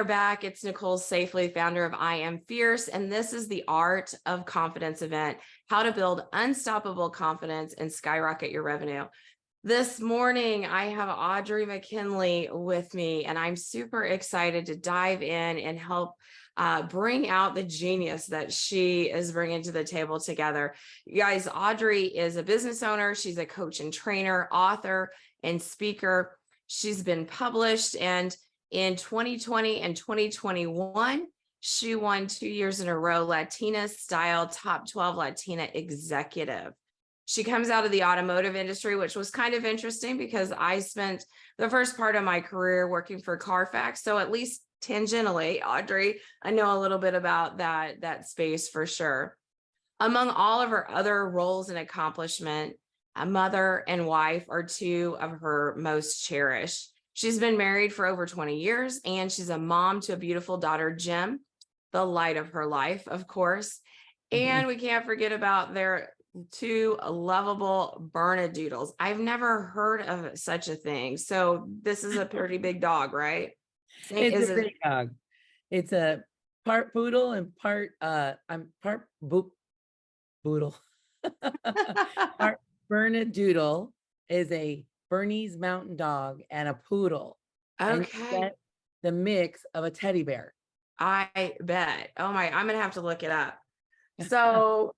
are back. It's Nicole Safely, founder of I Am Fierce, and this is the Art of Confidence event, how to build unstoppable confidence and skyrocket your revenue. This morning, I have Audrey McKinley with me, and I'm super excited to dive in and help bring out the genius that she is bringing to the table together. You guys, Audrey is a business owner. She's a coach and trainer, author, and speaker. She's been published, and in 2020 and 2021, she won 2 years in a row, Latina Style Top 12 Latina Executive. She comes out of the automotive industry, which was kind of interesting because I spent the first part of my career working for Carfax. So at least tangentially, Audrey, I know a little bit about that space for sure. Among all of her other roles and accomplishment, a mother and wife are two of her most cherished. She's been married for over 20 years, and she's a mom to a beautiful daughter, Jim, the light of her life, of course. And we can't forget about their two lovable Bernedoodles. I've never heard of such a thing. So this is a pretty big dog, right? It's a big dog. It's a part poodle and part part boodle. Part Bernedoodle is a Bernese mountain dog and a poodle. Okay. And the mix of a teddy bear. I bet. Oh my, I'm gonna have to look it up. So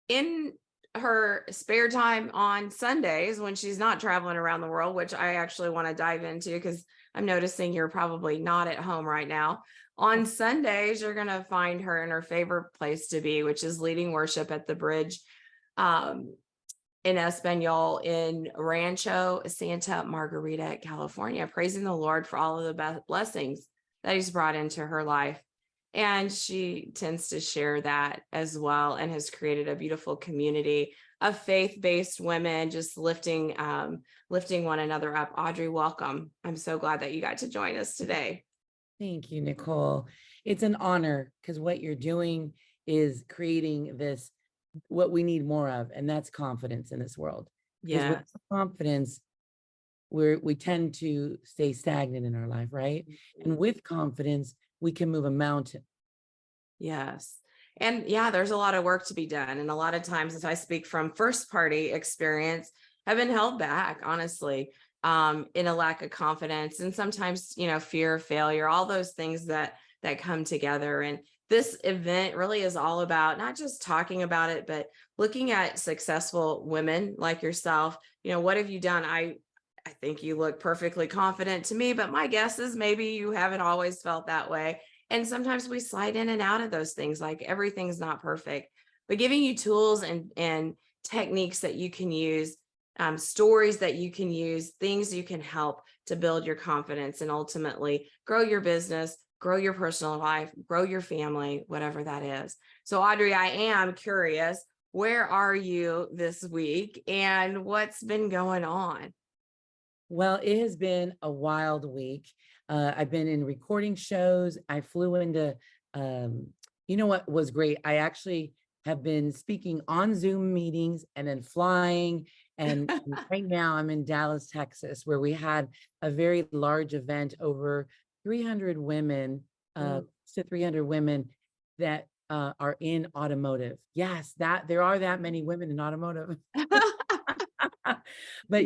in her spare time on Sundays when she's not traveling around the world, which I actually want to dive into because I'm noticing you're probably not at home right now. On Sundays, you're going to find her in her favorite place to be, which is leading worship at the Bridge Eñ Espanol in Rancho Santa Margarita, California, praising the Lord for all of the blessings that he's brought into her life. And she tends to share that as well, and has created a beautiful community of faith-based women just lifting one another up. Audrey, welcome. I'm so glad that you got to join us today. Thank you, Nicole. It's an honor because what you're doing is creating this, what we need more of, and that's confidence in this world. Because with confidence, we tend to stay stagnant in our life, right? And with confidence, we can move a mountain. Yes. And yeah, there's a lot of work to be done. And a lot of times, as I speak from first party experience, have been held back, honestly, in a lack of confidence. And sometimes, fear of failure, all those things that come together. And this event really is all about not just talking about it, but looking at successful women like yourself. What have you done? I think you look perfectly confident to me, but my guess is maybe you haven't always felt that way. And sometimes we slide in and out of those things, like everything's not perfect, but giving you tools and techniques that you can use, stories that you can use, things you can help to build your confidence and ultimately grow your business, grow your personal life, grow your family, whatever that is. So Audrey, I am curious, where are you this week and what's been going on? Well, it has been a wild week. I've been in recording shows. I flew into, what was great? I actually have been speaking on Zoom meetings and then flying. And right now I'm in Dallas, Texas, where we had a very large event, over 300 women, to 300 women that are in automotive. Yes, there are that many women in automotive. But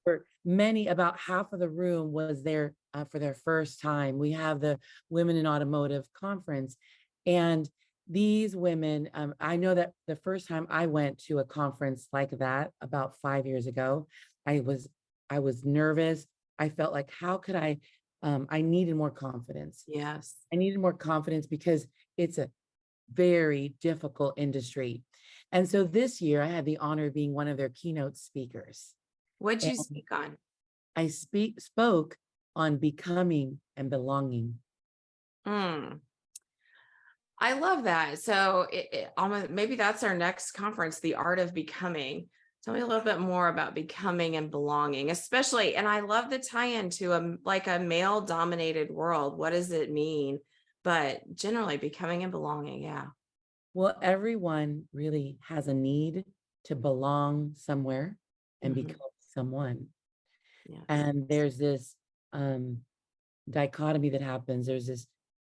for many, about half of the room was there for their first time. We have the Women in Automotive conference, and these women, I know that the first time I went to a conference like that about 5 years ago, I was nervous. I felt like, how could I needed more confidence. Yes. I needed more confidence because it's a very difficult industry. And so this year I had the honor of being one of their keynote speakers. What'd you speak on? I spoke on becoming and belonging. I love that. So maybe that's our next conference, The Art of Becoming. Tell me a little bit more about becoming and belonging, especially, and I love the tie-in to a male-dominated world. What does it mean? But generally becoming and belonging, yeah. Well, everyone really has a need to belong somewhere and become someone. Yes. And there's this dichotomy that happens. There's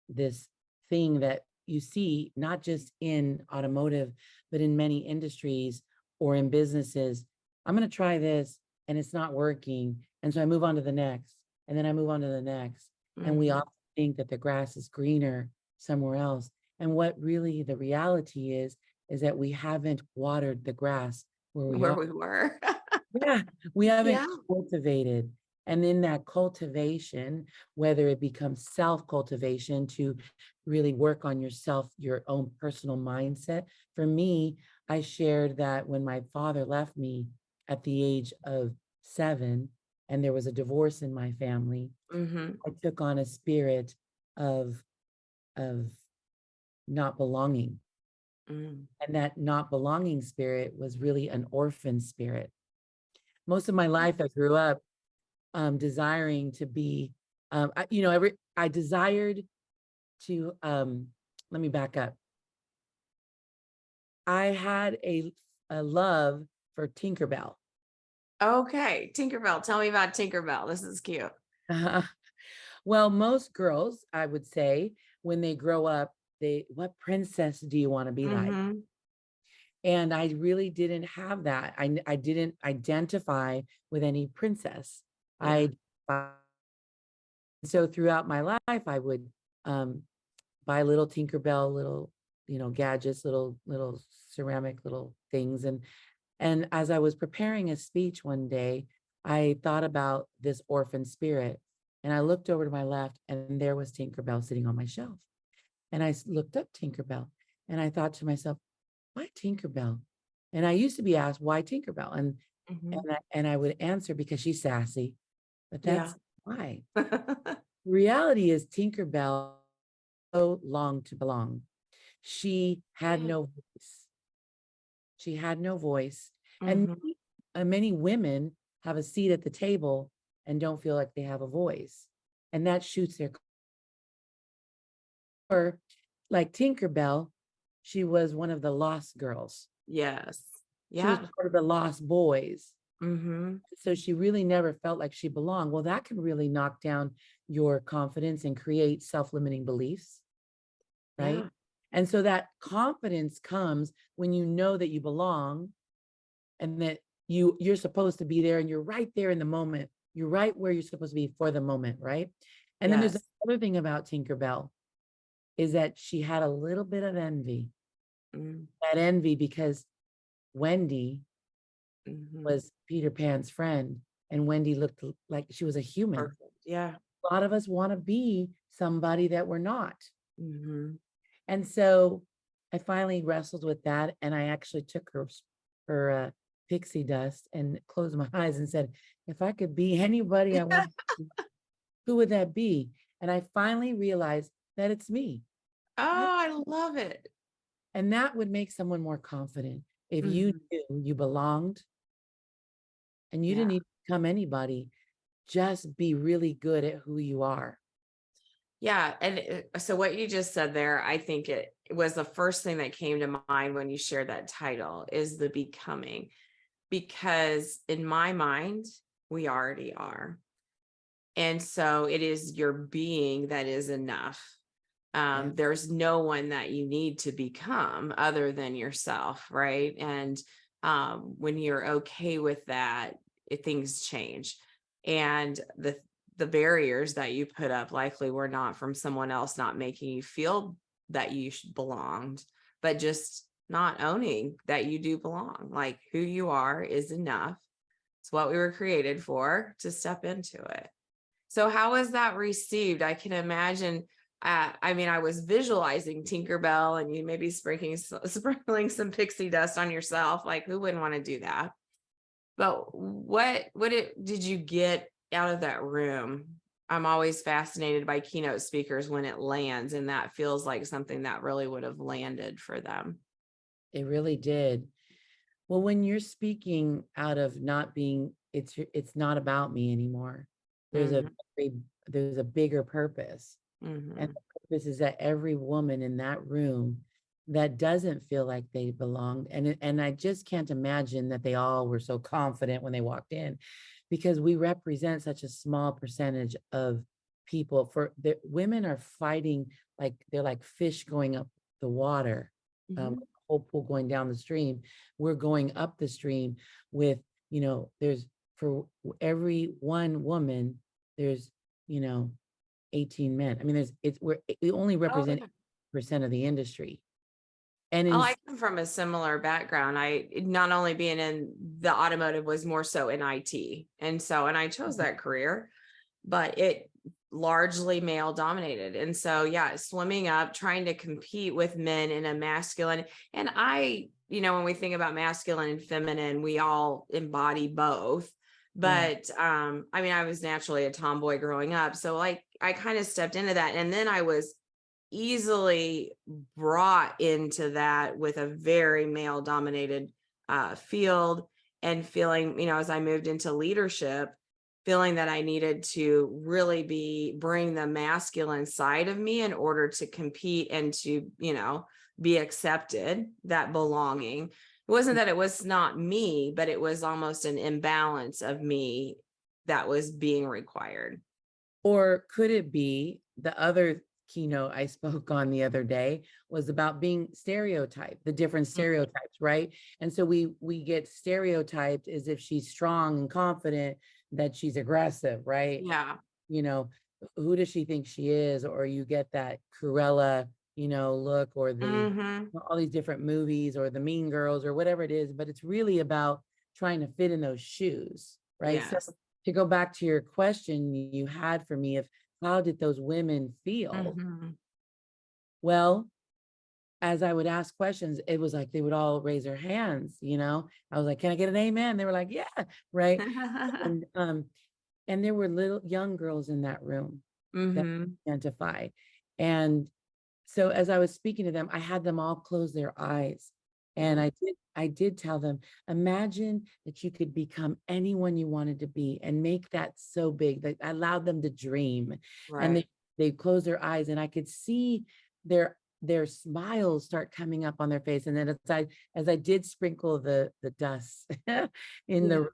this thing that you see not just in automotive, but in many industries or in businesses. I'm going to try this and it's not working. And so I move on to the next, and then I move on to the next. And we Mhm. often think that the grass is greener somewhere else. And what really the reality is that we haven't watered the grass where we Where are. we were. Yeah, we haven't Yeah. cultivated. And in that cultivation, whether it becomes self-cultivation to really work on yourself, your own personal mindset. For me, I shared that when my father left me at the age of 7, and there was a divorce in my family, Mm-hmm. I took on a spirit of of not belonging. Mm. And that not belonging spirit was really an orphan spirit. Most of my life, I grew up desiring to be, I desired to, let me back up. I had a love for Tinkerbell. Okay. Tinkerbell. Tell me about Tinkerbell. This is cute. Well, most girls, I would say, when they grow up, what princess do you want to be like? Mm-hmm. And I really didn't have that. I didn't identify with any princess. Yeah. I So throughout my life, I would um, buy little Tinkerbell, little, gadgets, little ceramic little things. And as I was preparing a speech one day, I thought about this orphan spirit. And I looked over to my left, and there was Tinkerbell sitting on my shelf. And I looked up Tinkerbell, and I thought to myself, why Tinkerbell? And I used to be asked, why Tinkerbell? Mm-hmm. And I would answer, because she's sassy, but Yeah. that's why. Reality is Tinkerbell so long to belong. She had no voice. She had no voice. And Mm-hmm. many women have a seat at the table and don't feel like they have a voice. And that shoots their, or like Tinkerbell, she was one of the lost girls. Yes. She was Yeah. part of the lost boys. Mm-hmm. So she really never felt like she belonged. Well, that can really knock down your confidence and create self-limiting beliefs, right? Yeah. And so that confidence comes when you know that you belong, and that you're supposed to be there, and you're right there in the moment. You're right where you're supposed to be for the moment, right? And then there's Yes. another thing about Tinkerbell, is that she had a little bit of envy. Mm-hmm. That envy because Wendy Mm-hmm. was Peter Pan's friend, and Wendy looked like she was a human. Perfect. Yeah. A lot of us want to be somebody that we're not. Mm-hmm. And so I finally wrestled with that, and I actually took her pixie dust and closed my eyes and said, if I could be anybody I want, who would that be? And I finally realized that it's me. Oh, I love it. And that would make someone more confident. If you Mm-hmm. knew you belonged and you didn't Yeah. need to become anybody, just be really good at who you are. Yeah. And so what you just said there, I think it was the first thing that came to mind when you shared that title, is the becoming. Because in my mind, we already are. And so it is your being that is enough. Yeah. There's no one that you need to become other than yourself, right? And when you're okay with that, things change. And the barriers that you put up likely were not from someone else not making you feel that you belonged, but just not owning that you do belong. Like, who you are is enough. It's what we were created for, to step into it. So how was that received? I can imagine. I mean, I was visualizing Tinkerbell and you maybe sprinkling some pixie dust on yourself. Like, who wouldn't want to do that? But did you get out of that room? I'm always fascinated by keynote speakers when it lands, and that feels like something that really would have landed for them. It really did. Well, when you're speaking out of not being, it's not about me anymore. There's a Mm-hmm. there's a bigger purpose. And Mm-hmm. the purpose is that every woman in that room that doesn't feel like they belong, and I just can't imagine that they all were so confident when they walked in, because we represent such a small percentage of people for the women are fighting, like they're like fish going up the water, Mhm. whole pool going down the stream. We're going up the stream with, there's for every one woman, there's, 18 men. I mean, we only Oh, represent yeah. percent of the industry. And Oh, in I come from a similar background. I not only being in the automotive was more so in IT. And I chose that career, but it largely male dominated. And so, yeah, swimming up, trying to compete with men in a masculine. And when we think about masculine and feminine, we all embody both. yeah, But I mean, I was naturally a tomboy growing up. So like I kind of stepped into that. And then I was easily brought into that with a very male dominated field, and feeling, as I moved into leadership, feeling that I needed to really bring the masculine side of me in order to compete and to, be accepted, that belonging. It wasn't that it was not me, but it was almost an imbalance of me that was being required. or could it be the other keynote I spoke on the other day was about being stereotyped, the different stereotypes, right? And so we get stereotyped as if she's strong and confident, that she's aggressive, right? Yeah. You know, who does she think she is? Or you get that Cruella, look, or Hmm. all these different movies, or the Mean Girls, or whatever it is, but it's really about trying to fit in those shoes, right? So Yes. to go back to your question you had for me of how did those women feel? Hmm. Well, as I would ask questions, it was like they would all raise their hands, I was like, can I get an amen? They were like, yeah, right. And and there were little young girls in that room that Hmm. identified. And so as I was speaking to them, I had them all close their eyes. And Mm. I did tell them, imagine that you could become anyone you wanted to be and make that so big that I allowed them to dream. And Right. they closed their eyes, and I could see their smiles start coming up on their face. And then as I did sprinkle the dust in Yeah. the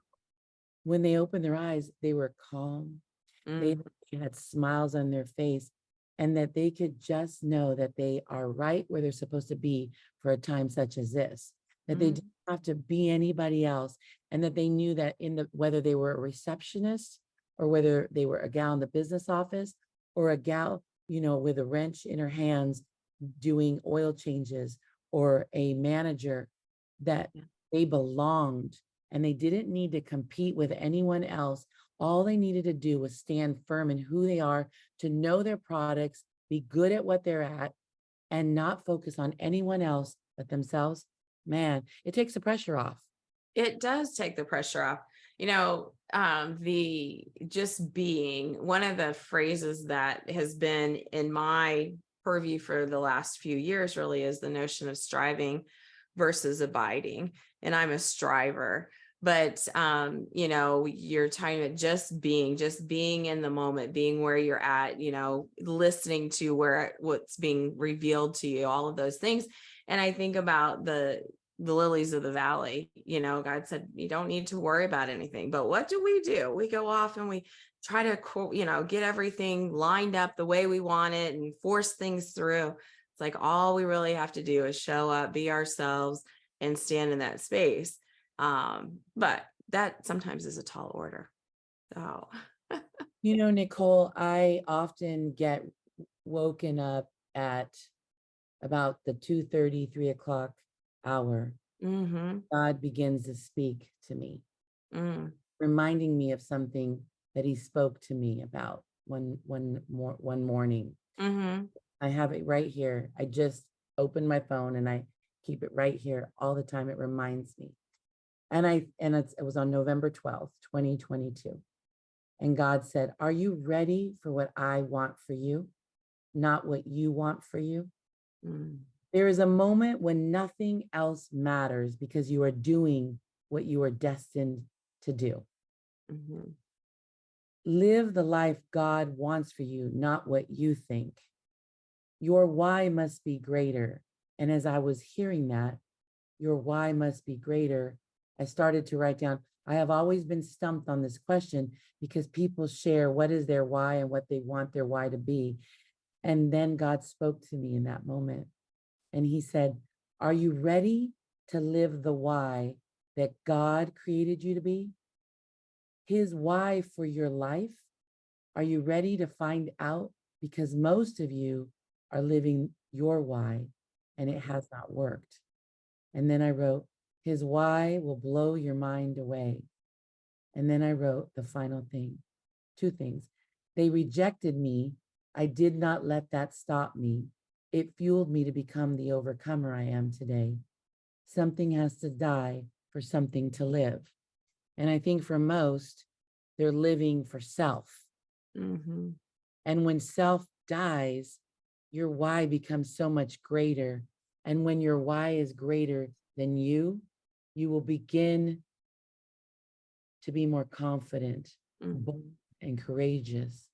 when they opened their eyes, they were calm. They Mm. had smiles on their face, and that they could just know that they are right where they're supposed to be for a time such as this, that they Mm. didn't have to be anybody else, and that they knew that whether they were a receptionist, or whether they were a gal in the business office, or a gal, with a wrench in her hands doing oil changes, or a manager, that Yeah. they belonged, and they didn't need to compete with anyone else. All they needed to do was stand firm in who they are, to know their products, be good at what they're at, and not focus on anyone else but themselves. Man, it takes the pressure off. It does take the pressure off. The just being, one of the phrases that has been in my purview for the last few years really is the notion of striving versus abiding. And I'm a striver. But you're talking about just being in the moment, being where you're at, listening to what's being revealed to you, all of those things. And I think about the lilies of the valley. God said, you don't need to worry about anything. But what do? We go off and we try to, get everything lined up the way we want it and force things through. It's like all we really have to do is show up, be ourselves, and stand in that space. But that sometimes is a tall order. So Nicole, I often get woken up at about the 2:30, 3 o'clock hour. mm-hmm. God begins to speak to me, Mm. reminding me of something that he spoke to me about one morning. Mm-hmm. I have it right here. I just opened my phone and I keep it right here all the time. It reminds me. It was on November 12th, 2022. And God said, are you ready for what I want for you? Not what you want for you. Mm. There is a moment when nothing else matters because you are doing what you are destined to do. Mm-hmm. Live the life God wants for you, not what you think. Your why must be greater. And as I was hearing that, your why must be greater, I started to write down, I have always been stumped on this question because people share what is their why and what they want their why to be. And then God spoke to me in that moment. And he said, are you ready to live the why that God created you to be? His why for your life. Are you ready to find out? Because most of you are living your why and it has not worked. And then I wrote, his why will blow your mind away. And then I wrote the final thing, two things. They rejected me. I did not let that stop me. It fueled me to become the overcomer I am today. Something has to die for something to live. And I think for most, they're living for self. Mm-hmm. And when self dies, your why becomes so much greater. And when your why is greater than you will begin to be more confident, bold, and courageous,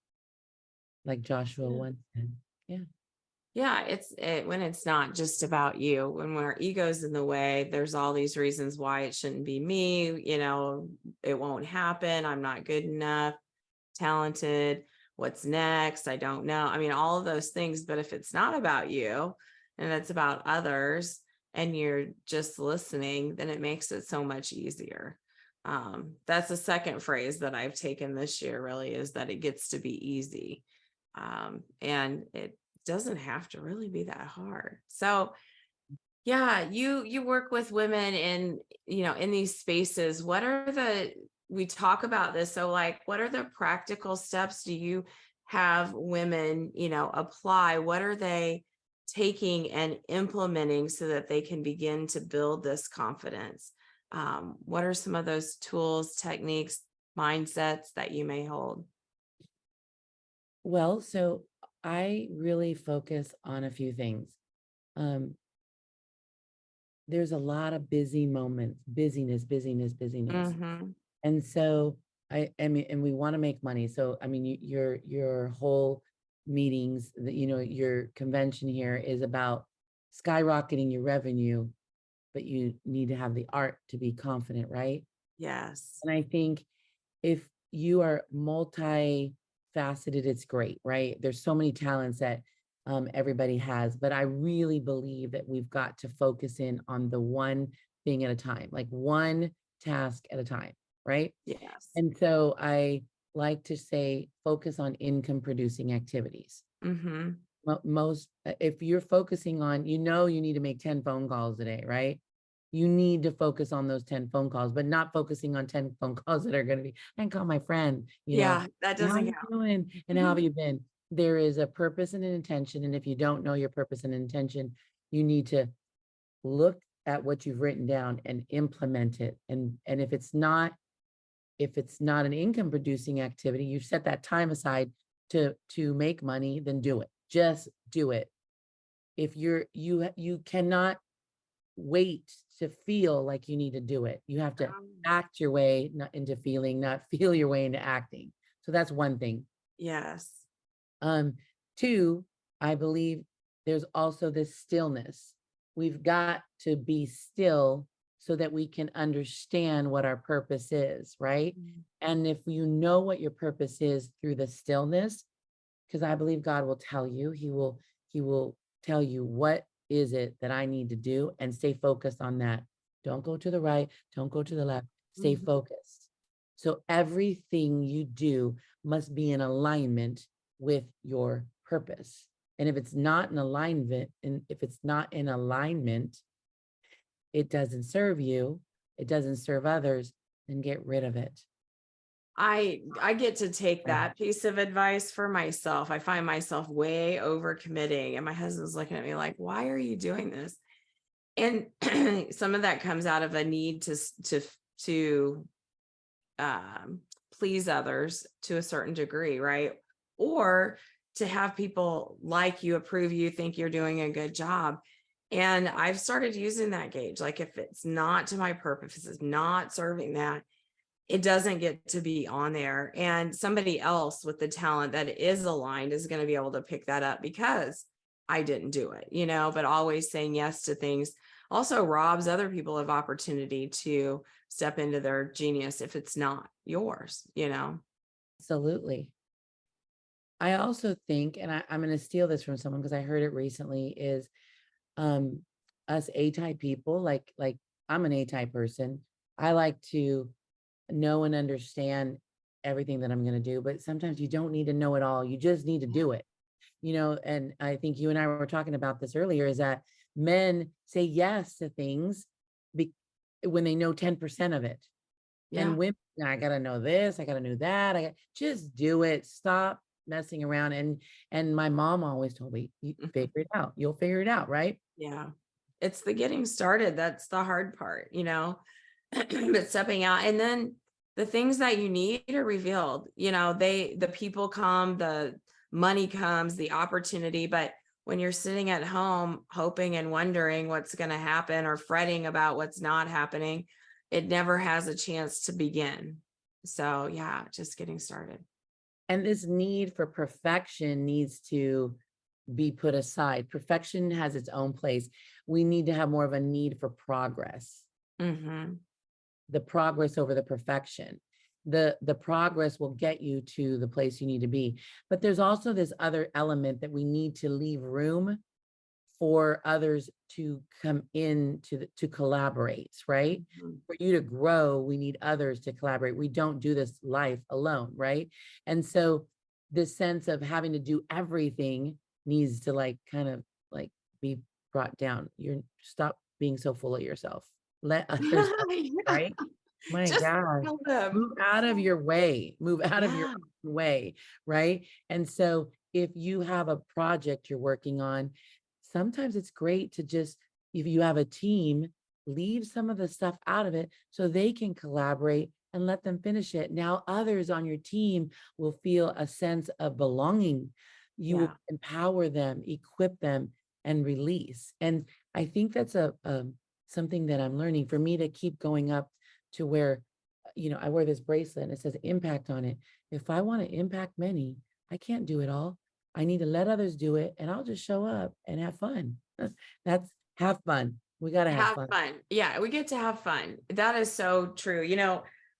like Joshua once said. Yeah. Yeah, when it's not just about you, when our ego's in the way, there's all these reasons why it shouldn't be me, it won't happen, I'm not good enough, talented, what's next, I don't know. I mean, all of those things, but if it's not about you and it's about others and you're just listening, then it makes it so much easier. That's the second phrase that I've taken this year, really, is that it gets to be easy. And it doesn't have to really be that hard. So yeah, you work with women in these spaces. We talk about this. So like, what are the practical steps do you have women, apply? What are they taking and implementing so that they can begin to build this confidence? What are some of those tools, techniques, mindsets that you may hold? Well, so I really focus on a few things. There's a lot of busy moments, busyness. Mm-hmm. And so I mean, and we want to make money. So, I mean, your whole meetings, your convention here is about skyrocketing your revenue, but you need to have the art to be confident, right? Yes. And I think if you are multifaceted, it's great, right? There's so many talents that everybody has, but I really believe that we've got to focus in on the one thing at a time, like one task at a time, right? Yes. And so I like to say, focus on income producing activities. Mm-hmm. Most, if you're focusing on, you need to make 10 phone calls a day, right? You need to focus on those 10 phone calls, but not focusing on 10 phone calls that are going to be, I can call my friend, Yeah, that and how doesn't you count. doing? And how have you been? There is a purpose and an intention. And if you don't know your purpose and intention, you need to look at what you've written down and implement it. And if it's not an income producing activity, you set that time aside to make money, then do it. Just do it. If you cannot wait to feel like you need to do it. You have to act your way not into feeling, not feel your way into acting. So that's one thing. Yes. Two, I believe there's also this stillness. We've got to be still so that we can understand what our purpose is, right? And if you know what your purpose is through the stillness, because I believe God will tell you, he will tell you what is it that I need to do, and stay focused on that. Don't go to the right, don't go to the left, stay focused. So everything you do must be in alignment with your purpose. And if it's not in alignment, it doesn't serve you, it doesn't serve others, then get rid of it. I get to take that piece of advice for myself. I find myself way over committing, and my husband's looking at me like, why are you doing this? And some of that comes out of a need to please others to a certain degree, right? Or to have people like you, approve you, think you're doing a good job. And I've started using that gauge. Like, if it's not to my purpose, if it's not serving that, it doesn't get to be on there. And somebody else with the talent that is aligned is going to be able to pick that up because I didn't do it, but always saying yes to things. also robs other people of opportunity to step into their genius if it's not yours, you know? Absolutely. I also think, and I'm going to steal this from someone because I heard it recently, is um us A-type people, like I'm an A-type person. I like to know and understand everything that I'm going to do, but sometimes you don't need to know it all. You just need to do it. And I think you and I were talking about this earlier, is that men say yes to things be, when they know 10% of it. Yeah. And women, I gotta know this, I gotta know that. Just do it. Stop messing around. And my mom always told me, you figure it out. You'll figure it out, right? Yeah. It's the getting started. That's the hard part, but stepping out, and then the things that you need are revealed, the people come, the money comes, the opportunity. But when you're sitting at home, hoping and wondering what's going to happen or fretting about what's not happening, it never has a chance to begin. So yeah, just getting started. And this need for perfection needs to be put aside. Perfection has its own place. We need to have more of a need for progress. Mm-hmm. The progress over the perfection. The progress will get you to the place you need to be. But there's also this other element that we need to leave room for others to come in to collaborate, right? Mm-hmm. For you to grow, we need others to collaborate. We don't do this life alone, right? And so this sense of having to do everything needs to kind of be brought down. Stop being so full of yourself. Let others help, Yeah. right? My Just God, tell them. move out of your way, move out of your Yeah. own way, right? And so if you have a project you're working on, sometimes it's great to just, if you have a team, leave some of the stuff out of it so they can collaborate and let them finish it. Now, others on your team will feel a sense of belonging. You will Yeah. empower them, equip them, and release. And I think that's a something that I'm learning for me to keep going up to where, I wear this bracelet and it says impact on it. If I want to impact many, I can't do it all. I need to let others do it, and I'll just show up and have fun. That's have fun. We got to have Have fun. fun. Yeah, we get to have fun. That is so true.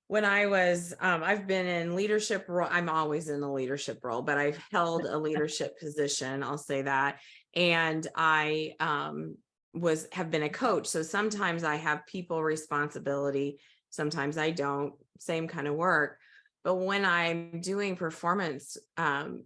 When I was, I've been in leadership role. I'm always in the leadership role, but I've held a leadership position. I'll say that. And I have been a coach. So sometimes I have people responsibility. Sometimes I don't. Same kind of work. But when I'm doing performance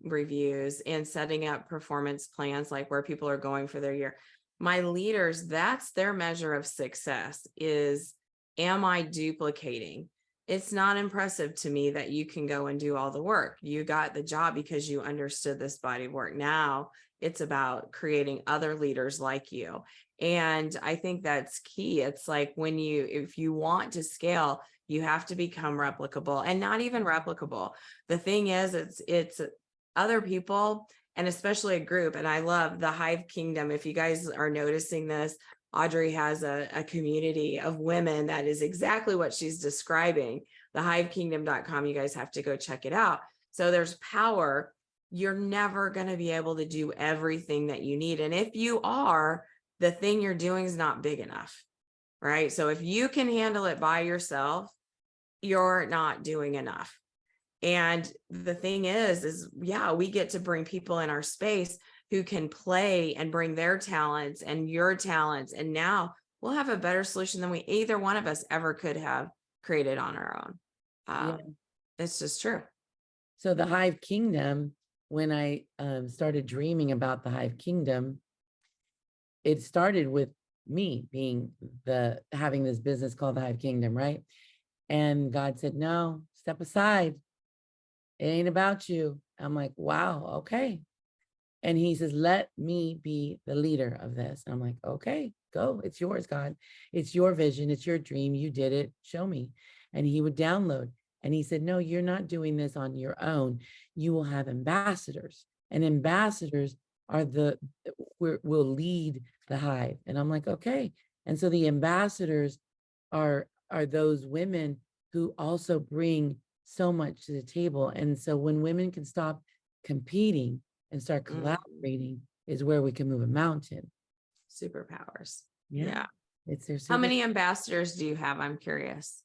reviews and setting up performance plans, like where people are going for their year, my leaders, that's their measure of success is, am I duplicating? It's not impressive to me that you can go and do all the work. You got the job because you understood this body of work. Now it's about creating other leaders like you. And I think that's key. It's like if you want to scale, you have to become replicable, and not even replicable. The thing is, it's other people, and especially a group. And I love the Hive Kingdom. If you guys are noticing this, Audrey has a community of women that is exactly what she's describing. The hivekingdom.com. You guys have to go check it out. So there's power. You're never going to be able to do everything that you need. And if you are, the thing you're doing is not big enough, right? So if you can handle it by yourself, you're not doing enough. And the thing is yeah, we get to bring people in our space who can play and bring their talents and your talents. And now we'll have a better solution than either one of us ever could have created on our own. Yeah. It's just true. So the Hive Kingdom, when I started dreaming about the Hive Kingdom, it started with me having this business called the Hive Kingdom, right? And God said, no, step aside. It ain't about you. I'm like, wow, okay. And he says, let me be the leader of this. And I'm like, okay, go. It's yours, God. It's your vision. It's your dream. You did it. Show me. And he would download. And he said, no, you're not doing this on your own. You will have ambassadors. And ambassadors will lead the hive. And I'm like, okay. And so the ambassadors are those women who also bring so much to the table. And so when women can stop competing and start collaborating is where we can move a mountain. Superpowers. Yeah. Yeah. It's their How service. many ambassadors do you have? I'm curious.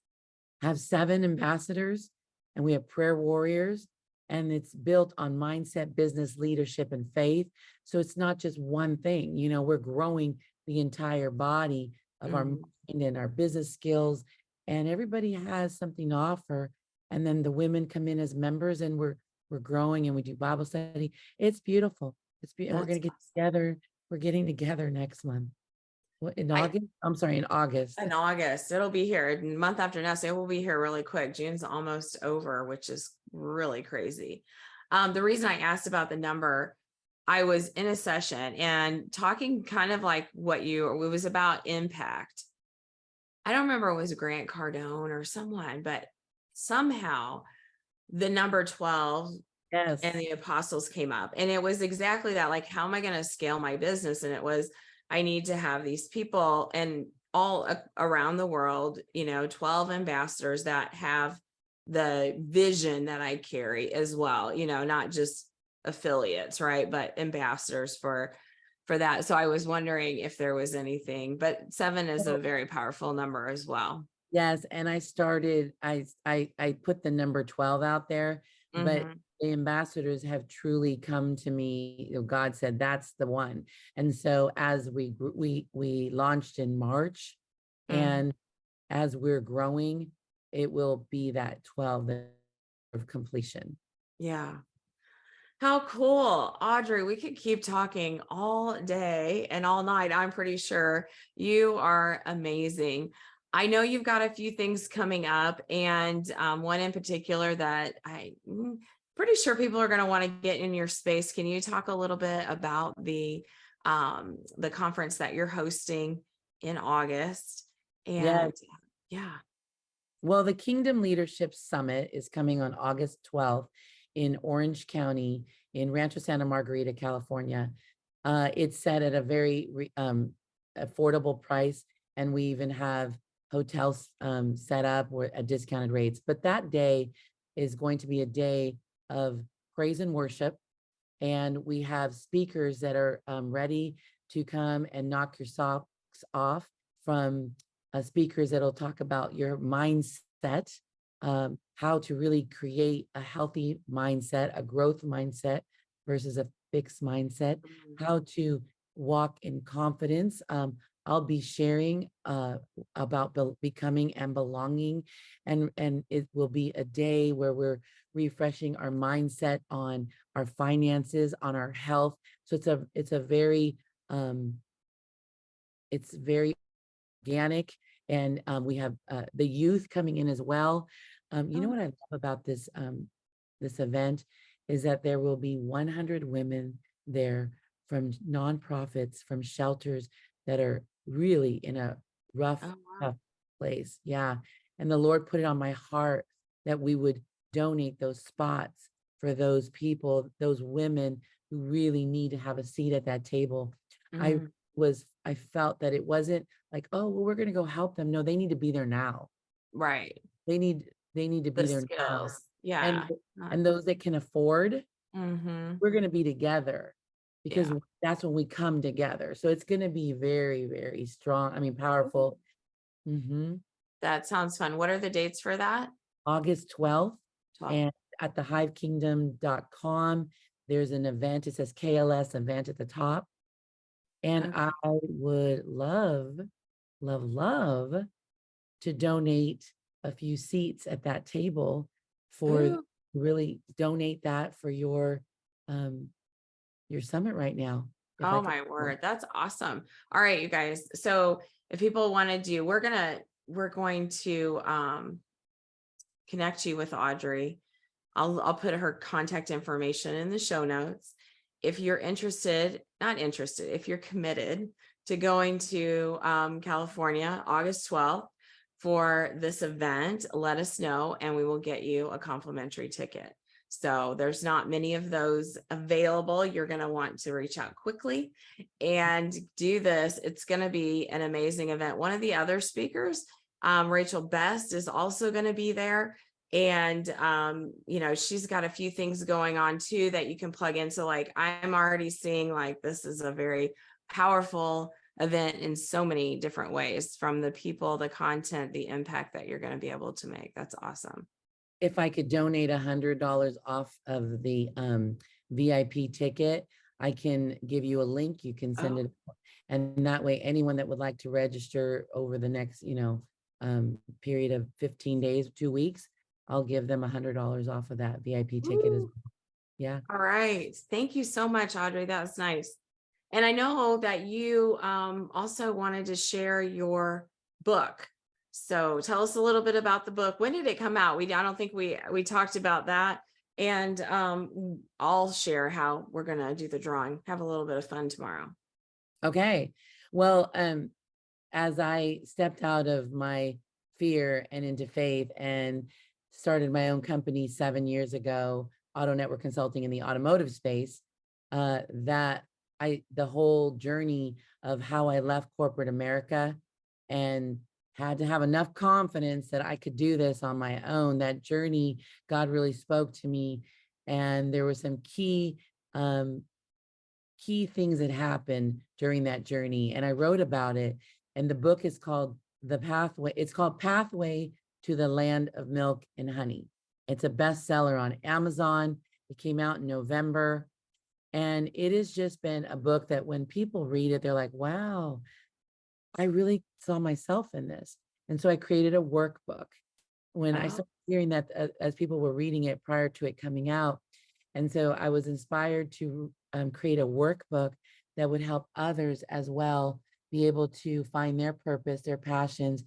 Have 7 ambassadors, and we have prayer warriors, and it's built on mindset, business, leadership, and faith. So it's not just one thing. We're growing the entire body of our Mhm. mind and our business skills, and everybody has something to offer. And then the women come in as members, and we're growing, and we do Bible study. It's beautiful. And we're That's going to get awesome. together. We're getting together next month. What, in I August? I'm sorry, in August. in August, it'll be here. Month after next, it will be here really quick. June's almost over, which is really crazy. The reason I asked about the number, I was in a session and talking kind of like it was about impact. I don't remember, it was Grant Cardone or someone, but somehow the number 12 and Yes. the apostles came up, and it was exactly that. Like, how am I going to scale my business? And it was, I need to have these people and all around the world, 12 ambassadors that have the vision that I carry as well, not just affiliates, right? But ambassadors for that. So I was wondering if there was anything, but 7 is a very powerful number as well. Yes, and I put the number 12 out there, but Mhm. the ambassadors have truly come to me. God said that's the one. And so as we launched in March, Mhm. and as we're growing, it will be that 12 of completion. Yeah. How cool. Audrey, we could keep talking all day and all night. I'm pretty sure you are amazing. I know you've got a few things coming up, and one in particular that I'm pretty sure people are going to want to get in your space. Can you talk a little bit about the conference that you're hosting in August? Yes. And yeah. Well, the Kingdom Leadership Summit is coming on August 12th in Orange County in Rancho Santa Margarita, California. It's set at a very affordable price, and we even have hotels set up at discounted rates. But that day is going to be a day of praise and worship, and we have speakers that are ready to come and knock your socks off, from speakers that'll talk about your mindset, how to really create a healthy mindset, a growth mindset versus a fixed mindset, how to walk in confidence. I'll be sharing about becoming and belonging, and it will be a day where we're refreshing our mindset on our finances, on our health. So it's very organic, and we have the youth coming in as well. You know Oh, what I love about this event is that there will be 100 women there from nonprofits, from shelters that are really in a rough, oh, wow. tough place. Yeah. And the Lord put it on my heart that we would donate those spots for those people, those women who really need to have a seat at that table. I Mm, I felt that it wasn't like, oh, well, we're going to go help them. No, they need to be there now. right. They need to The be there now. skills. And Yeah. Uh, and those that can afford, mhm. we're going to be together, because Yeah. that's when we come together. So it's going to be very, very strong. I mean, powerful. hmm That sounds fun. What are the dates for that? August 12th, 12. and at thehivekingdom.com, there's an event. It says KLS event at the top. And Okay. I would love, love, love to donate a few seats at that table, for Ooh. really donate that for your summit right now. If I Oh could. my word. That's awesome. All right, you guys. So if people want to do, we're going to connect you with Audrey. I'll put her contact information in the show notes. If you're interested, not interested, if you're committed to going to California, August 12th for this event, let us know and we will get you a complimentary ticket. So there's not many of those available. You're going to want to reach out quickly and do this. It's going to be an amazing event. One of the other speakers, Rachel Best, is also going to be there. And she's got a few things going on too that you can plug in. So like, I'm already seeing like this is a very powerful event in so many different ways, from the people, the content, the impact that you're going to be able to make. That's awesome. If I could donate $100 off of the VIP ticket, I can give you a link. You can send it. And that way, anyone that would like to register over the next, period of 15 days, 2 weeks, I'll give them $100 off of that VIP ticket as well. Yeah. All right. Thank you so much, Audrey. That was nice. And I know that you also wanted to share your book. So tell us a little bit about the book. When did it come out? I don't think we talked about that. And I'll share how we're going to do the drawing. Have a little bit of fun tomorrow. Okay. Well, as I stepped out of my fear and into faith and started my own company 7 years ago, Auto Network Consulting in the automotive space, the whole journey of how I left corporate America and had to have enough confidence that I could do this on my own. That journey, God really spoke to me. And there were some key things that happened during that journey. And I wrote about it. And the book is called The Pathway. It's called Pathway to the Land of Milk and Honey. It's a bestseller on Amazon. It came out in November. And it has just been a book that when people read it, they're like, wow, I really saw myself in this. And so I created a workbook when I started hearing that as people were reading it prior to it coming out. And so I was inspired to create a workbook that would help others as well be able to find their purpose, their passions,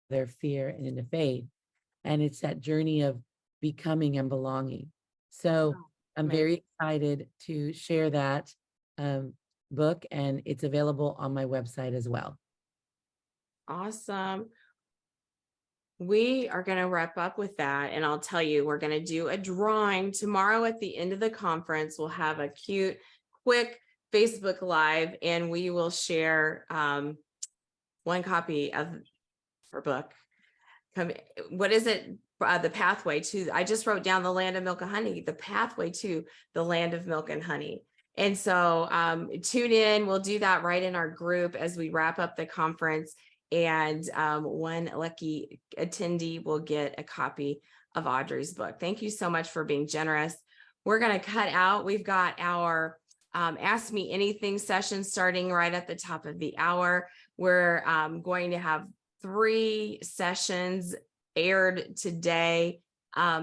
their fear, and into faith. And it's that journey of becoming and belonging. So I'm very excited to share that book, and it's available on my website as well. Awesome. We are going to wrap up with that. And I'll tell you, we're going to do a drawing tomorrow at the end of the conference. We'll have a cute, quick Facebook Live, and we will share one copy of her book. What is it? The Pathway to, I just wrote down The Land of Milk and Honey, The Pathway to the Land of Milk and Honey. And so tune in. We'll do that right in our group as we wrap up the conference. And one lucky attendee will get a copy of Audrey's book. Thank you so much for being generous. We're going to cut out. We've got our Ask Me Anything session starting right at the top of the hour. We're going to have 3 sessions aired today.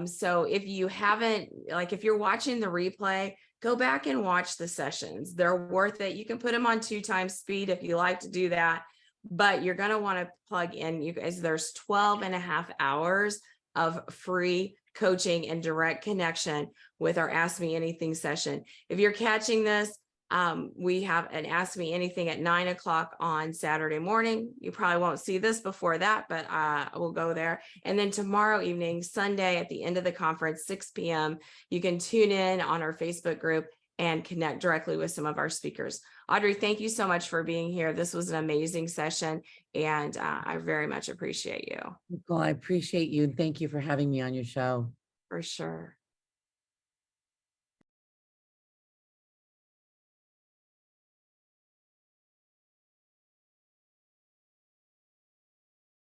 So if you haven't, if you're watching the replay, go back and watch the sessions. They're worth it. You can put them on 2 times speed if you like to do that, but you're going to want to plug in, you guys, there's 12.5 hours of free coaching and direct connection with our Ask Me Anything session. If you're catching this, we have an Ask Me Anything at 9 o'clock on Saturday morning. You probably won't see this before that, but we'll go there. And then tomorrow evening, Sunday, at the end of the conference, 6 p.m., you can tune in on our Facebook group and connect directly with some of our speakers. Audrey, thank you so much for being here. This was an amazing session, and I very much appreciate you. Well, I appreciate you, and thank you for having me on your show. For sure.